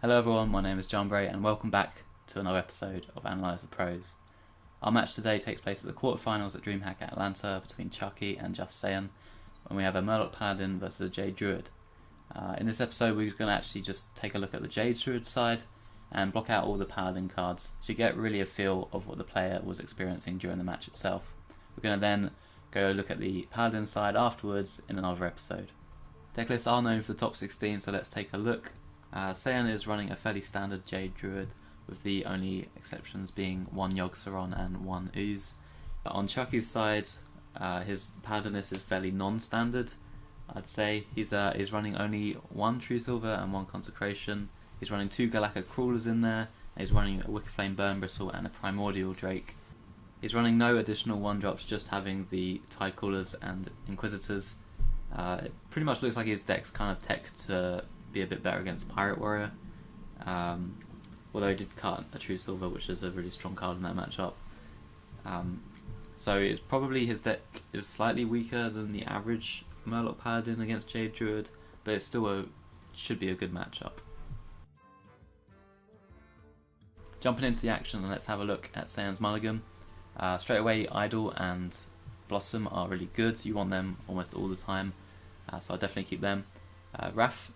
Hello everyone, my name is Jambre and welcome back to another episode of Analyse the Pros. Our match today takes place at the quarterfinals at DreamHack Atlanta between Chakki and JustSaiyan, when we have a Murloc Paladin versus a Jade Druid. In this episode we're going to actually just take a look at the Jade Druid side and block out all the Paladin cards so you get really a feel of what the player was experiencing during the match itself. We're going to then go look at the Paladin side afterwards in another episode. Decklists are known for the top 16, so let's take a look. Saiyan is running a fairly standard Jade Druid, with the only exceptions being one Yogg-Saron and one Ooze. On Chakki's side, his Paladinist is fairly non-standard, I'd say. He's running only one True Silver and one Consecration. He's running two Galactic Crawlers in there, and he's running a Wicked Flame Burn Bristle and a Primordial Drake. He's running no additional 1-drops, just having the Tidecallers and Inquisitors. It pretty much looks like his deck's kind of tech to be a bit better against Pirate Warrior, although he did cut a True Silver, which is a really strong card in that matchup. So it's probably his deck is slightly weaker than the average Murloc Paladin against Jade Druid, but it's still should be a good matchup. Jumping into the action, let's have a look at Saiyan's mulligan. Straight away, Idol and Blossom are really good. You want them almost all the time, so I'll definitely keep them. Wrath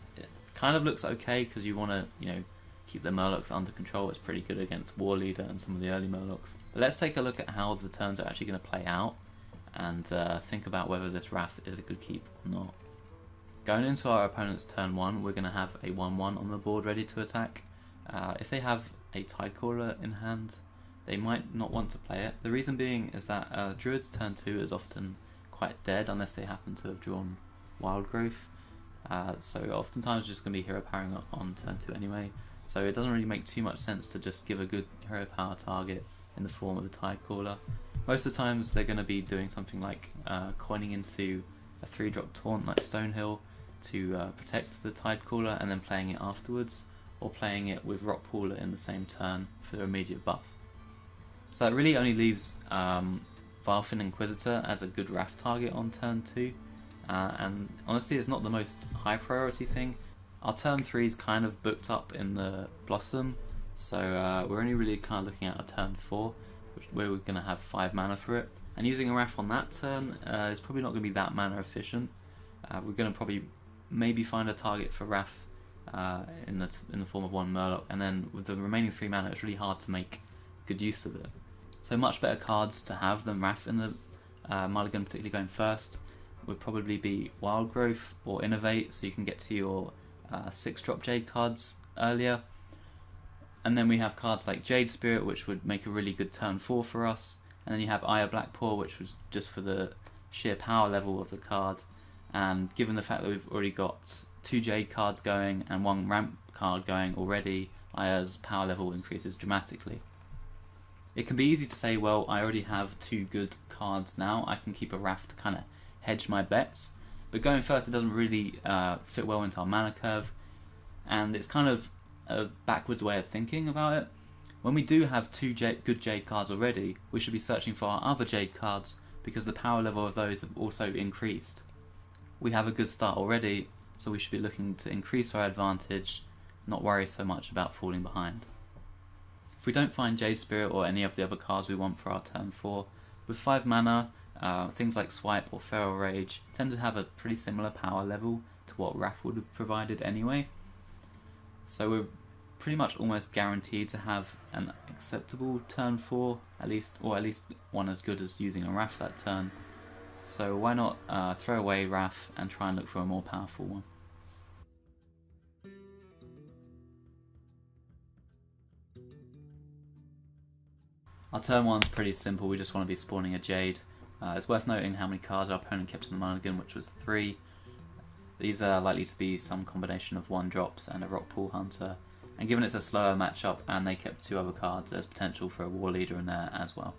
kind of looks okay because you want to, keep the Murlocs under control. It's pretty good against War Leader and some of the early Murlocs. But let's take a look at how the turns are actually going to play out and think about whether this Wrath is a good keep or not. Going into our opponent's turn 1, we're going to have a 1-1 on the board ready to attack. If they have a Tidecaller in hand, they might not want to play it. The reason being is that Druid's turn 2 is often quite dead unless they happen to have drawn Wild Growth. So oftentimes it's just going to be hero powering on turn 2 anyway, so it doesn't really make too much sense to just give a good hero power target in the form of the Tidecaller. Most of the times they're going to be doing something like coining into a 3-drop taunt like Stonehill to protect the Tidecaller and then playing it afterwards, or playing it with Rockpooler in the same turn for their immediate buff. So that really only leaves Varfin Inquisitor as a good Wrath target on turn 2. And honestly it's not the most high priority thing. Our turn 3 is kind of booked up in the Blossom, so we're only really kind of looking at a turn 4 where we're going to have 5 mana for it, and using a Wrath on that turn is probably not going to be that mana efficient. We're going to probably maybe find a target for Wrath in the form of one Murloc, and then with the remaining 3 mana it's really hard to make good use of it. So much better cards to have than Wrath in the mulligan, particularly going first, would probably be Wild Growth or Innovate, so you can get to your 6-drop Jade cards earlier. And then we have cards like Jade Spirit, which would make a really good turn 4 for us. And then you have Eye of Blackpaw, which was just for the sheer power level of the card. And given the fact that we've already got 2 Jade cards going and 1 ramp card going already, Aya's power level increases dramatically. It can be easy to say, well, I already have 2 good cards now, I can keep a Wrath to kind of hedge my bets, but going first it doesn't really fit well into our mana curve, and it's kind of a backwards way of thinking about it. When we do have 2 good Jade cards already, we should be searching for our other Jade cards because the power level of those have also increased. We have a good start already, so we should be looking to increase our advantage, not worry so much about falling behind. If we don't find Jade Spirit or any of the other cards we want for our turn 4, with 5 mana, things like Swipe or Feral Rage tend to have a pretty similar power level to what Wrath would have provided anyway. So we're pretty much almost guaranteed to have an acceptable turn 4, at least one as good as using a Wrath that turn. So why not throw away Wrath and try and look for a more powerful one. Our turn 1's pretty simple, we just want to be spawning a Jade. It's worth noting how many cards our opponent kept in the mulligan, which was 3. These are likely to be some combination of 1-drops and a Rockpool Hunter, and given it's a slower matchup and they kept 2 other cards, there's potential for a War Leader in there as well.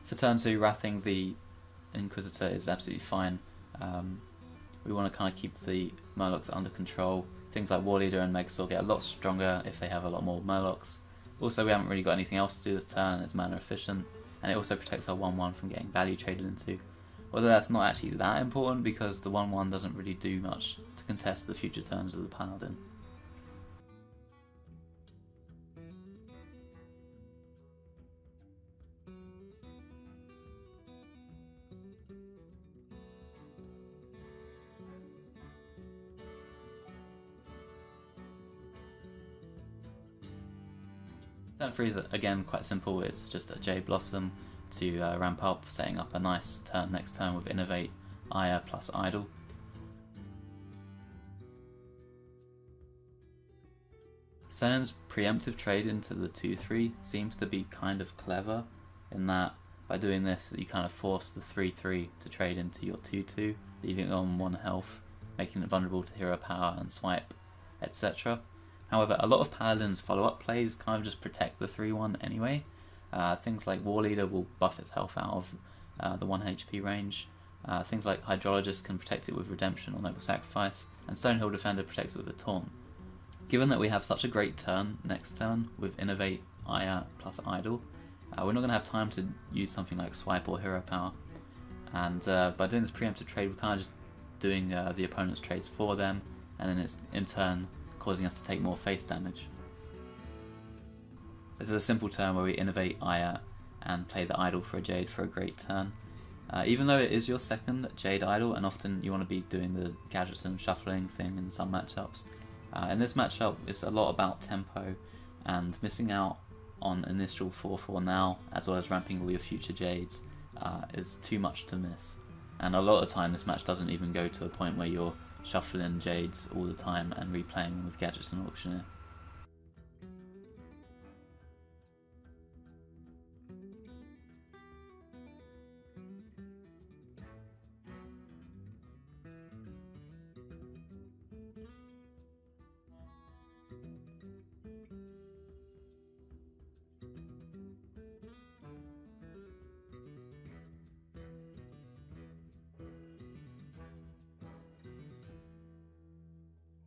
For turn 2, Wrathing the Inquisitor is absolutely fine. We want to kind of keep the Murlocs under control. Things like War Leader and Megazord get a lot stronger if they have a lot more Murlocs. Also, we haven't really got anything else to do this turn, it's mana efficient, and it also protects our 1-1 from getting value traded into. although that's not actually that important because the 1/1 doesn't really do much to contest the future turns of the Paladin. Turn 3 is again quite simple. It's just a Jade Blossom to ramp up, setting up a nice turn next turn with Innovate, Ire plus Idle. Saiyan's preemptive trade into the 2/3 seems to be kind of clever in that by doing this you kind of force the 3/3 to trade into your 2/2, leaving it on 1 health, making it vulnerable to hero power and swipe, etc. However, a lot of Paladin's follow-up plays kind of just protect the 3/1 anyway. Things like War Leader will buff its health out of the 1 HP range. Things like Hydrologist can protect it with Redemption or Noble Sacrifice, and Stonehill Defender protects it with a Taunt. Given that we have such a great turn next turn with Innovate, Ire plus Idle, we're not going to have time to use something like Swipe or Hero Power. And by doing this preemptive trade, we're kind of just doing the opponent's trades for them, and then it's in turn causing us to take more face damage. This is a simple turn where we Innovate Ire and play the Idol for a Jade for a great turn. Even though it is your second Jade Idol, and often you want to be doing the gadgets and shuffling thing in some matchups, in this matchup it's a lot about tempo, and missing out on initial 4/4 now, as well as ramping all your future Jades, is too much to miss. And a lot of the time this match doesn't even go to a point where you're shuffling Jades all the time and replaying them with gadgets and Auctioneer.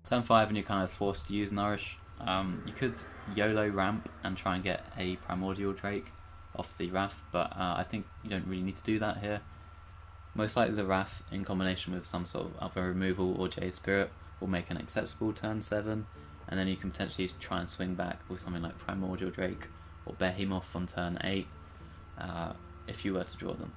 Turn 5 and you're kind of forced to use Nourish. You could YOLO ramp and try and get a Primordial Drake off the Wrath, but I think you don't really need to do that here. Most likely the Wrath in combination with some sort of other removal or Jade Spirit will make an acceptable turn 7, and then you can potentially try and swing back with something like Primordial Drake or Behemoth on turn 8 if you were to draw them.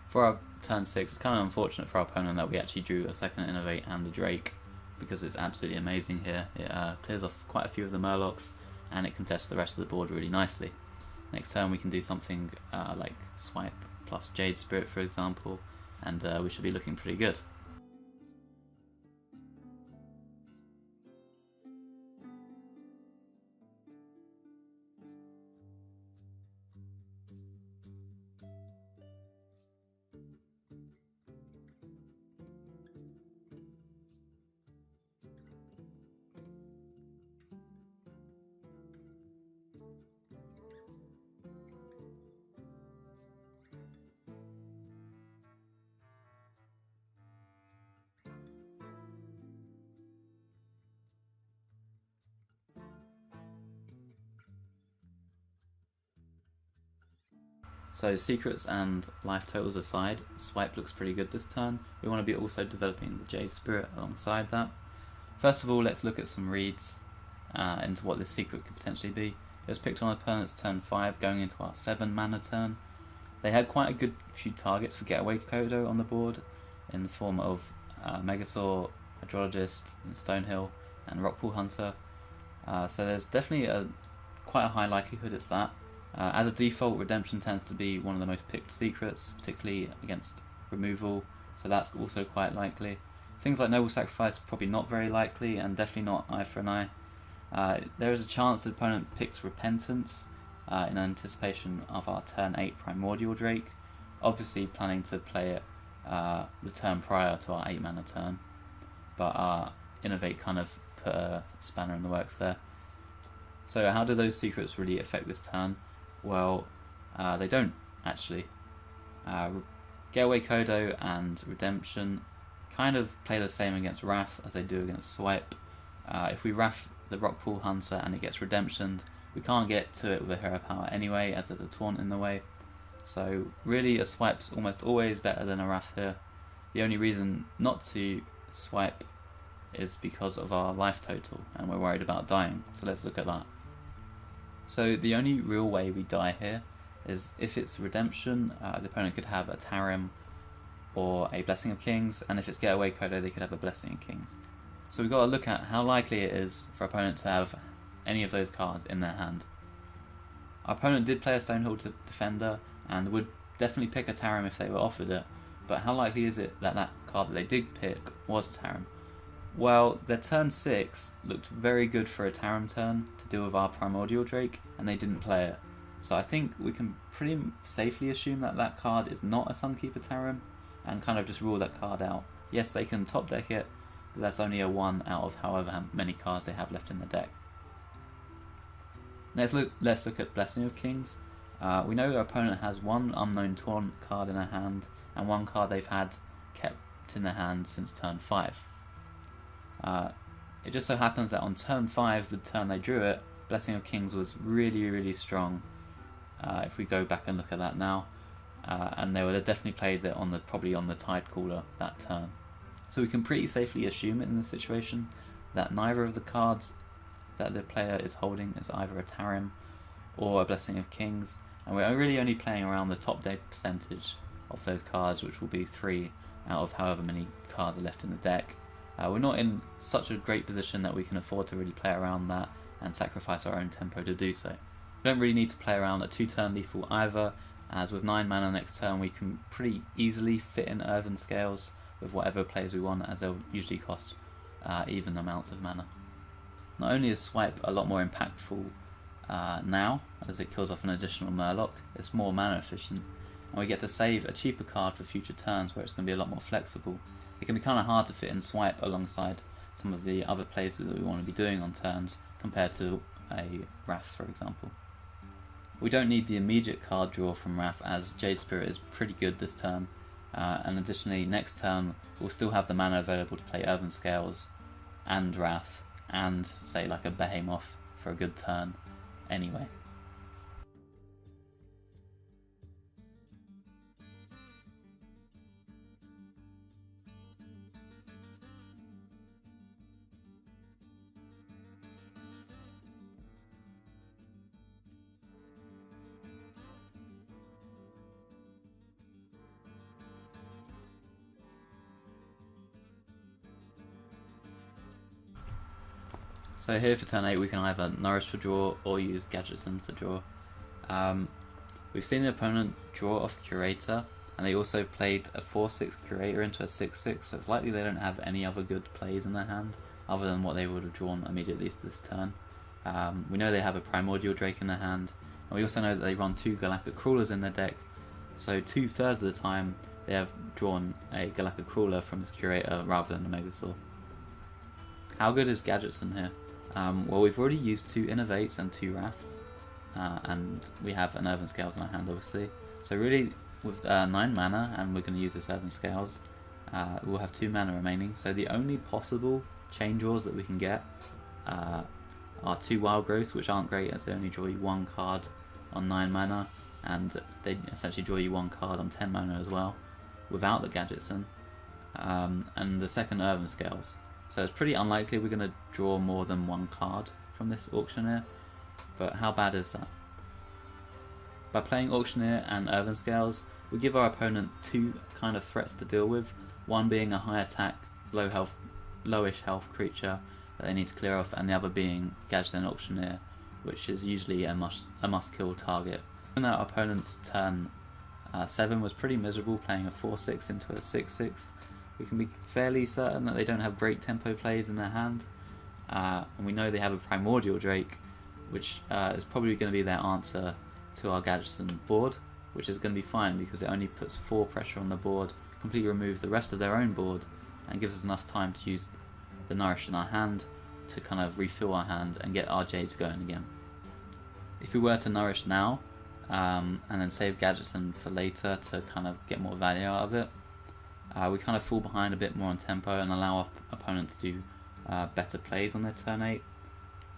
For our turn 6, it's kind of unfortunate for our opponent that we actually drew a second Innovate and a Drake, because it's absolutely amazing here. It clears off quite a few of the Murlocs, and it contests the rest of the board really nicely. Next turn we can do something like Swipe plus Jade Spirit, for example, and we should be looking pretty good. So secrets and life totals aside, Swipe looks pretty good this turn. We want to be also developing the Jade Spirit alongside that. First of all, let's look at some reads into what this secret could potentially be. It was picked on opponent's turn 5 going into our 7 mana turn. They had quite a good few targets for Getaway Kodo on the board in the form of Megasaur, Hydrologist, Stonehill and Rockpool Hunter. So there's definitely quite a high likelihood it's that. As a default, Redemption tends to be one of the most picked secrets, particularly against removal so that's also quite likely. Things like Noble Sacrifice probably not very likely, and definitely not Eye for an Eye. There is a chance the opponent picks Repentance in anticipation of our turn 8 Primordial Drake, obviously planning to play it the turn prior to our 8 mana turn, but Innovate kind of put a spanner in the works there. So how do those secrets really affect this turn? Well, they don't actually. Getaway Kodo and Redemption kind of play the same against Wrath as they do against Swipe. If we Wrath the Rockpool Hunter and it gets Redemptioned, we can't get to it with a hero power anyway, as there's a taunt in the way. So really a Swipe's almost always better than a Wrath here. The only reason not to Swipe is because of our life total, and we're worried about dying, so let's look at that. So the only real way we die here is if it's Redemption, the opponent could have a Tarim or a Blessing of Kings, and if it's Getaway Kodo, they could have a Blessing of Kings. So we've got to look at how likely it is for our opponent to have any of those cards in their hand. Our opponent did play a Stonehold Defender and would definitely pick a Tarim if they were offered it, but how likely is it that that card that they did pick was Tarim? Well, their turn 6 looked very good for a Tarim turn to deal with our Primordial Drake, and they didn't play it. So I think we can pretty safely assume that that card is not a Sunkeeper Tarim, and kind of just rule that card out. Yes, they can top deck it, but that's only a 1 out of however many cards they have left in the deck. Let's look at Blessing of Kings. We know our opponent has one Unknown Taunt card in their hand, and one card they've had kept in their hand since turn 5. It just so happens that on turn 5, the turn they drew it, Blessing of Kings was really strong. If we go back and look at that now, and they would have definitely played it on probably on the Tidecaller that turn. So we can pretty safely assume in this situation that neither of the cards that the player is holding is either a Tarim or a Blessing of Kings, and we're really only playing around the top deck percentage of those cards, which will be 3 out of however many cards are left in the deck. We're not in such a great position that we can afford to really play around that and sacrifice our own tempo to do so. We don't really need to play around a 2-turn lethal either, as with 9 mana next turn we can pretty easily fit in Earthen Scales with whatever plays we want, as they'll usually cost even amounts of mana. Not only is Swipe a lot more impactful now, as it kills off an additional Murloc, it's more mana efficient, and we get to save a cheaper card for future turns where it's going to be a lot more flexible. It can be kind of hard to fit in Swipe alongside some of the other plays that we want to be doing on turns compared to a Wrath, for example. We don't need the immediate card draw from Wrath, as Jade Spirit is pretty good this turn, and additionally next turn we'll still have the mana available to play Earthen Scales and Wrath, and say like a Behemoth for a good turn anyway. So here for turn 8 we can either Nourish for draw or use Gadgetzan for draw. We've seen the opponent draw off Curator, and they also played a 4/6 Curator into a 6/6, so it's likely they don't have any other good plays in their hand other than what they would have drawn immediately this turn. We know they have a Primordial Drake in their hand, and we also know that they run 2 Galactic Crawlers in their deck, so 2/3 of the time they have drawn a Galactic Crawler from this Curator rather than a Megasaur. How good is Gadgetzan here? Well, we've already used 2 Innovates and 2 Wraths, and we have an Earthen Scales in our hand obviously, so really with 9 mana, and we're going to use this Earthen Scales, we'll have 2 mana remaining, so the only possible chain draws that we can get are 2 Wild Growths, which aren't great as they only draw you 1 card on 9 mana, and they essentially draw you 1 card on 10 mana as well without the Gadgetzan, and the second Earthen Scales. So it's pretty unlikely we're going to draw more than 1 card from this Auctioneer, but how bad is that? By playing Auctioneer and Earthen Scales, we give our opponent 2 kind of threats to deal with, one being a high attack, lowish health creature that they need to clear off, and the other being Gadgetzan Auctioneer, which is usually a must kill target. Given that our opponent's turn 7 was pretty miserable, playing a 4-6 into a 6-6. We can be fairly certain that they don't have great tempo plays in their hand, and we know they have a Primordial Drake, which is probably going to be their answer to our Gadgetzan board, which is going to be fine because it only puts 4 pressure on the board, completely removes the rest of their own board, and gives us enough time to use the Nourish in our hand to kind of refill our hand and get our Jades going again. If we were to Nourish now, and then save Gadgetzan for later to kind of get more value out of it, we kind of fall behind a bit more on tempo and allow our opponent to do better plays on their turn 8.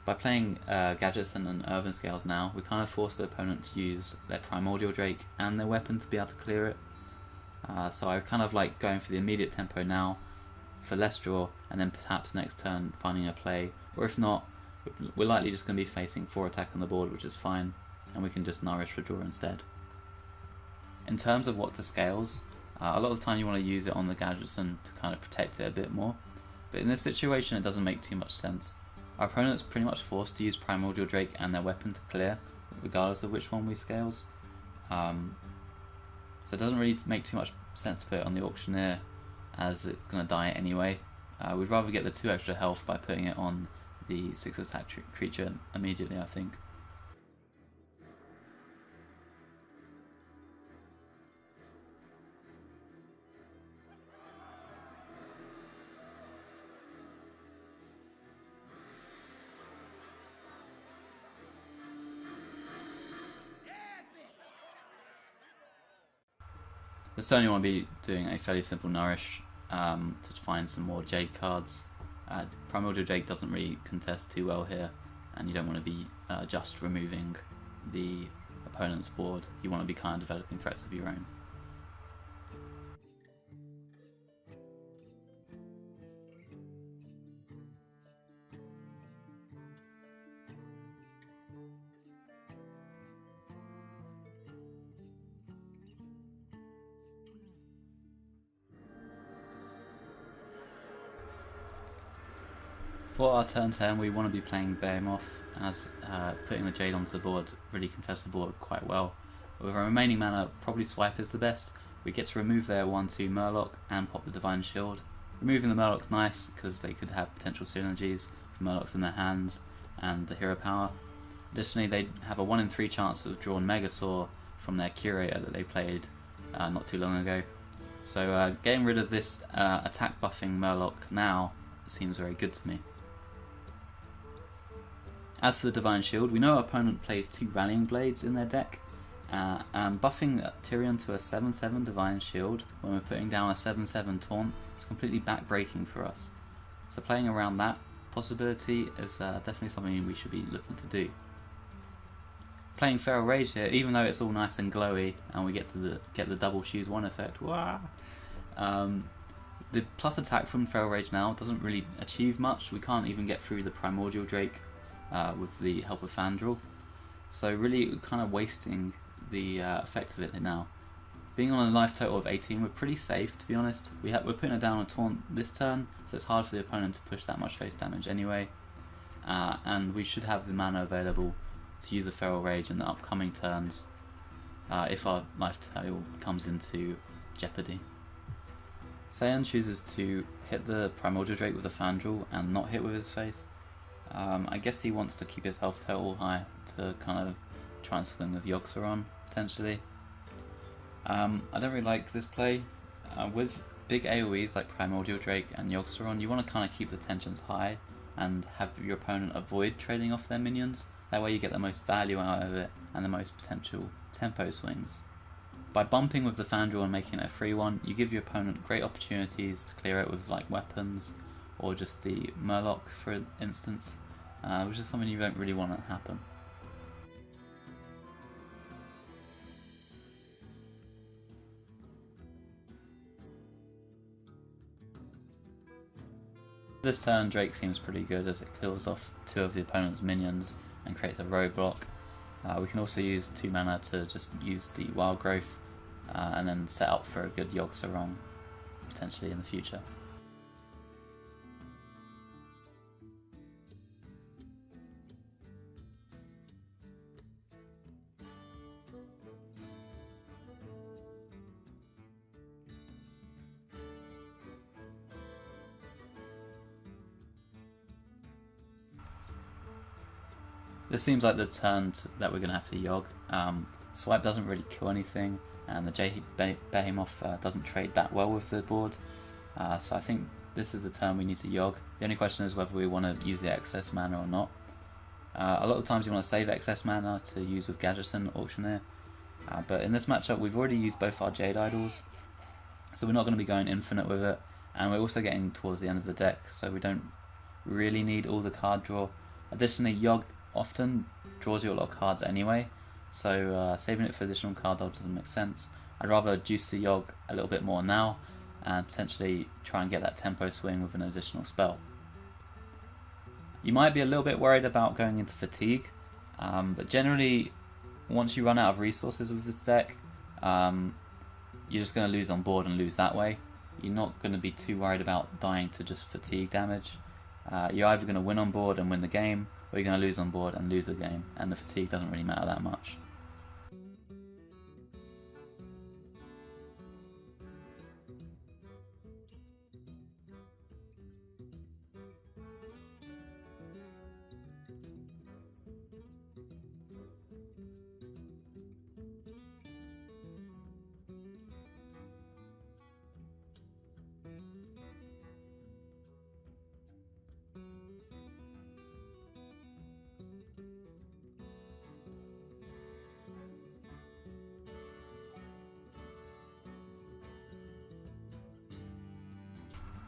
By playing Gadgetzan and Earthen Scales now, we kind of force the opponent to use their Primordial Drake and their weapon to be able to clear it. So I kind of like going for the immediate tempo now for less draw, and then perhaps next turn finding a play, or if not, we're likely just going to be facing 4 attack on the board, which is fine, and we can just Nourish for draw instead. In terms of what to scales, a lot of the time you want to use it on the Gadgetzan to kind of protect it a bit more, but in this situation it doesn't make too much sense. Our opponent's pretty much forced to use Primordial Drake and their weapon to clear, regardless of which one we scales. So it doesn't really make too much sense to put it on the Auctioneer, as it's going to die anyway. We'd rather get the 2 extra health by putting it on the 6 attack creature immediately, I think. This turn you want to be doing a fairly simple Nourish to find some more Jade cards. Primordial Jade doesn't really contest too well here, and you don't want to be just removing the opponent's board. You want to be kind of developing threats of your own. For our turn 10, we want to be playing Behemoth, as putting the Jade onto the board really contests the board quite well. With our remaining mana, probably Swipe is the best. We get to remove their 1-2 Murloc and pop the Divine Shield. Removing the Murloc's nice because they could have potential synergies with Murlocs in their hands and the hero power. Additionally, they have a 1 in 3 chance of drawing Megasaur from their Curator that they played not too long ago. So getting rid of this attack buffing Murloc now seems very good to me. As for the Divine Shield, we know our opponent plays 2 Rallying Blades in their deck, and buffing Tyrion to a 7-7 Divine Shield when we're putting down a 7-7 Taunt is completely back-breaking for us. So playing around that possibility is definitely something we should be looking to do. Playing Feral Rage here, even though it's all nice and glowy and we get the double choose 1 effect, wah! The plus attack from Feral Rage now doesn't really achieve much. We can't even get through the Primordial Drake with the help of Fandral, so really kind of wasting the effect of it now. Being on a life total of 18, we're pretty safe, to be honest. We're putting it down a taunt this turn, so it's hard for the opponent to push that much face damage anyway, and we should have the mana available to use a Feral Rage in the upcoming turns if our life total comes into jeopardy. Saiyan chooses to hit the Primordial Drake with a Fandral and not hit with his face. I guess he wants to keep his health total high to kind of try and swing with Yogg-Saron, potentially. I don't really like this play. With big AoEs like Primordial Drake and Yogg-Saron, you want to kind of keep the tensions high and have your opponent avoid trading off their minions. That way you get the most value out of it and the most potential tempo swings. By bumping with the Fandral and making it a free one, you give your opponent great opportunities to clear it with like weapons, or just the Murloc for instance, which is something you don't really want to happen. This turn Drake seems pretty good as it kills off 2 of the opponent's minions and creates a roadblock. We can also use 2 mana to just use the Wild Growth and then set up for a good Yogg-Saron potentially in the future. This seems like the turn that we're going to have to Yogg. Swipe doesn't really kill anything, and the Jade Behemoth doesn't trade that well with the board. So I think this is the turn we need to Yogg. The only question is whether we want to use the excess mana or not. A lot of times you want to save excess mana to use with Gadgetzan Auctioneer, but in this matchup we've already used both our Jade Idols, so we're not going to be going infinite with it, and we're also getting towards the end of the deck, so we don't really need all the card draw. Additionally, Yogg often draws you a lot of cards anyway, so saving it for additional card draw doesn't make sense. I'd rather juice the Yogg a little bit more now and potentially try and get that tempo swing with an additional spell. You might be a little bit worried about going into fatigue, but generally once you run out of resources with this deck, you're just going to lose on board and lose that way. You're not going to be too worried about dying to just fatigue damage. You're either going to win on board and win the game, or you're going to lose on board and lose the game, and the fatigue doesn't really matter that much.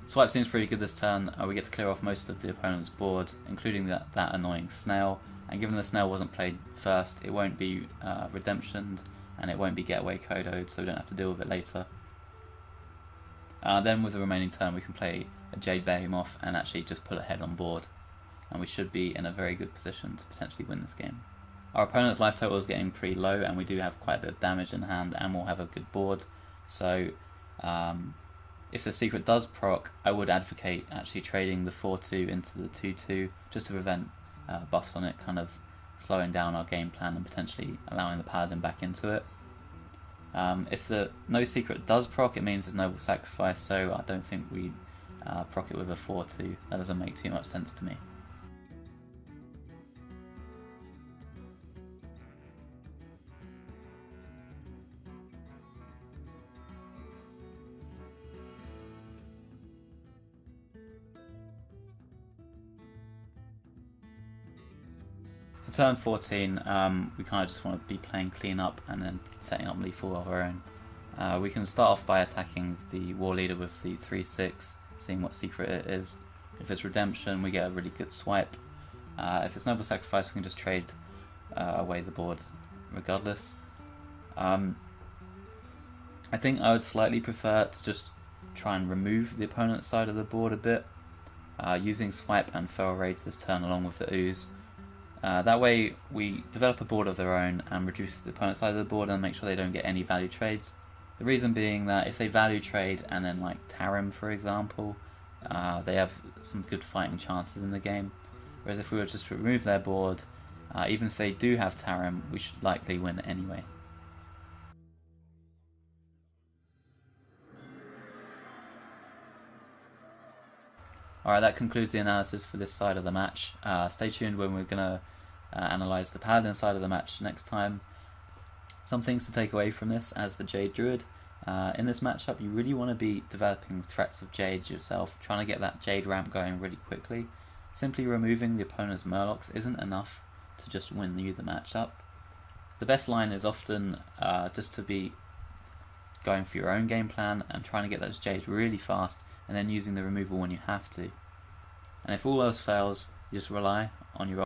Swipe seems pretty good this turn. We get to clear off most of the opponent's board, including that annoying snail, and given the snail wasn't played first, it won't be redemptioned and it won't be getaway codoed, so we don't have to deal with it later. Then with the remaining turn we can play a Jade Behemoth and actually just put a head on board, and we should be in a very good position to potentially win this game. Our opponent's life total is getting pretty low, and we do have quite a bit of damage in hand, and we'll have a good board, so if the secret does proc, I would advocate actually trading the 4-2 into the 2-2 just to prevent buffs on it kind of slowing down our game plan and potentially allowing the paladin back into it. If the no secret does proc, it means there's noble sacrifice, so I don't think we proc it with a 4-2. That doesn't make too much sense to me. For turn 14, we kind of just want to be playing clean up and then setting up lethal of our own. We can start off by attacking the war leader with the 3-6, seeing what secret it is. If it's redemption, we get a really good swipe. If it's noble sacrifice, we can just trade away the board regardless. I think I would slightly prefer to just try and remove the opponent's side of the board a bit, using swipe and feral raids this turn along with the ooze. That way we develop a board of their own and reduce the opponent's side of the board and make sure they don't get any value trades. The reason being that if they value trade and then like Tarim for example, they have some good fighting chances in the game. Whereas if we were just to remove their board, even if they do have Tarim, we should likely win anyway. Alright, that concludes the analysis for this side of the match. Stay tuned when we're going to analyse the Paladin side of the match next time. Some things to take away from this as the Jade Druid. In this matchup, you really want to be developing threats of Jades yourself, trying to get that Jade ramp going really quickly. Simply removing the opponent's Murlocs isn't enough to just win you the matchup. The best line is often just to be going for your own game plan and trying to get those Jades really fast, and then using the removal when you have to. And if all else fails, you just rely on your